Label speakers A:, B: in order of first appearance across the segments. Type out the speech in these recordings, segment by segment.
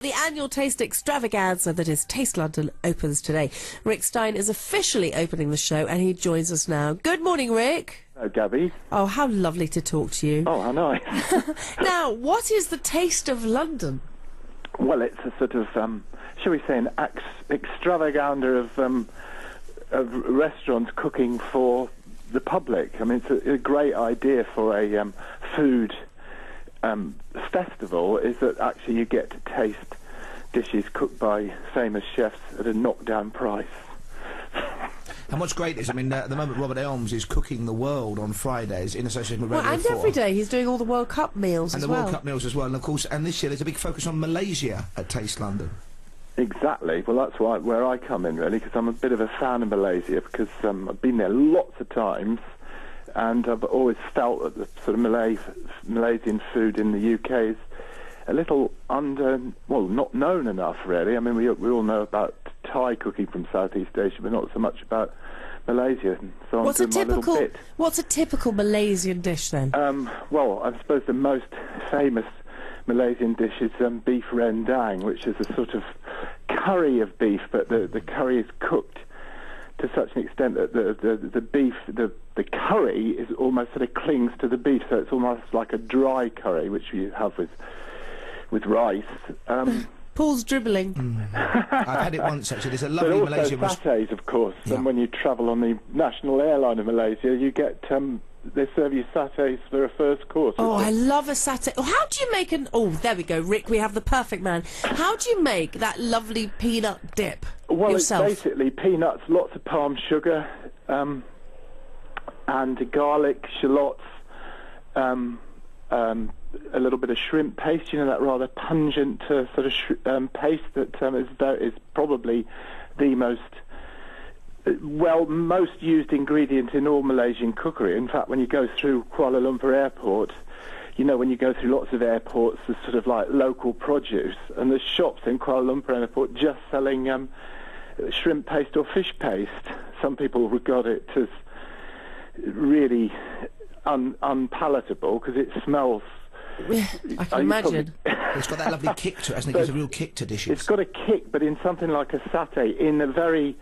A: The annual taste extravaganza that is Taste London opens today. Rickstein is officially opening the show and he joins us now. Good morning, Rick.
B: Hello, Gabby.
A: Oh, how lovely to talk to you.
B: Oh, how nice.
A: Now, what is the Taste of London?
B: Well, it's a sort of, shall we say, an extravaganza of restaurants cooking for the public. I mean, it's a great idea for a food festival, is that actually you get to taste dishes cooked by famous chefs at a knockdown price.
C: And what's great is, I mean, at the moment Robert Elms is cooking the world on Fridays in association with Radio 4.
A: And every day he's doing all the World Cup meals
C: and
A: as
C: the
A: well.
C: World Cup meals as well. And of course, and this year there's a big focus on Malaysia at Taste London.
B: Exactly. Well, that's where I come in, really, because I'm a bit of a fan of Malaysia, because I've been there lots of times, and I've always felt that the sort of Malaysian food in the UK is a little not known enough, really. I mean, we all know about Thai cooking from Southeast Asia, but not so much about Malaysia. So
A: what's a typical Malaysian dish then?
B: Well, I suppose the most famous Malaysian dish is beef rendang, which is a sort of curry of beef, but the curry is cooked to such an extent that the beef, the curry is almost sort of clings to the beef, so it's almost like a dry curry, which you have with rice.
A: Paul's dribbling.
C: I've had it once, actually. There's a lovely Malaysian...
B: Satay, of course.
C: Yeah.
B: And when you travel on the national airline of Malaysia, you get... they serve you satays for a first course.
A: Oh, I love a satay. Oh, how do you make an... Oh, there we go, Rick, we have the perfect man. How do you make that lovely peanut dip yourself?
B: It's basically peanuts, lots of palm sugar, and garlic, shallots, a little bit of shrimp paste, you know, that rather pungent sort of paste that is probably the most used ingredient in all Malaysian cookery. In fact, when you go through Kuala Lumpur Airport, you know, when you go through lots of airports, there's sort of like local produce, and there's shops in Kuala Lumpur Airport just selling shrimp paste or fish paste. Some people regard it as really unpalatable because it smells...
A: I can imagine.
C: It's got that lovely kick to it, hasn't it? It gives a real kick to dishes.
B: It's got a kick, but in something like a satay, in a very,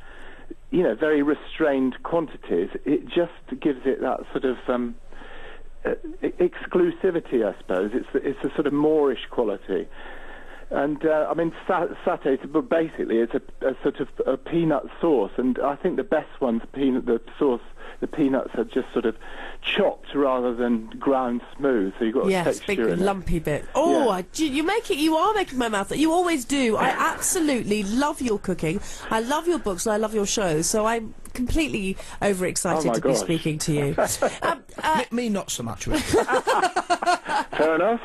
B: very restrained quantities, it just gives it that sort of exclusivity, I suppose. It's a sort of Moorish quality. And, I mean, satay, basically, it's a sort of a peanut sauce, and I think the best one's the peanuts are just sort of chopped rather than ground smooth, so you've got a texture
A: big
B: in
A: lumpy bit. Oh, yeah. You are making my mouth. You always do. I absolutely love your cooking. I love your books and I love your shows, so I'm completely overexcited to be speaking to you.
C: Me not so much, really.
B: Fair enough.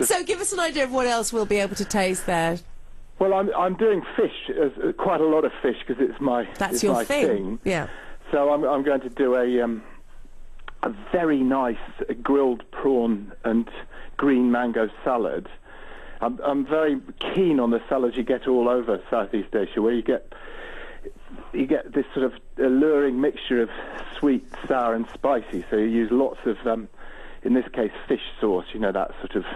A: So give us an idea of what else we'll be able to taste there.
B: Well, I'm doing fish, quite a lot of fish, because it's my thing.
A: Yeah.
B: So I'm going to do a very nice grilled prawn and green mango salad. I'm very keen on the salads you get all over Southeast Asia, where you get this sort of alluring mixture of sweet, sour, and spicy. So you use lots of, in this case, fish sauce. You know, that sort of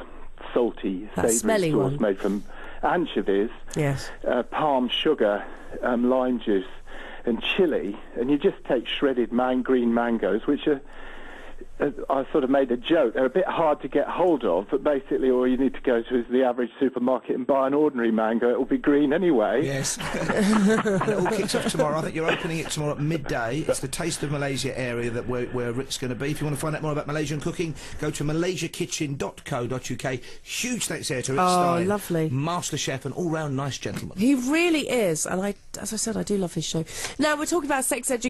B: salty, savoury sauce made from anchovies. Yes. Palm sugar, lime juice, and chili, and you just take shredded green mangoes, which are, I sort of made a joke, they're a bit hard to get hold of, but basically all you need to go to is the average supermarket and buy an ordinary mango. It will be green anyway.
C: Yes. And it all kicks off tomorrow. I think you're opening it tomorrow at midday. It's the Taste of Malaysia area that where Rick's going to be. If you want to find out more about Malaysian cooking, go to malaysiakitchen.co.uk. Huge thanks there to Rickstein.
A: Oh, lovely.
C: Master chef and all-round nice gentleman.
A: He really is, and as I said, I do love his show. Now, we're talking about sex education.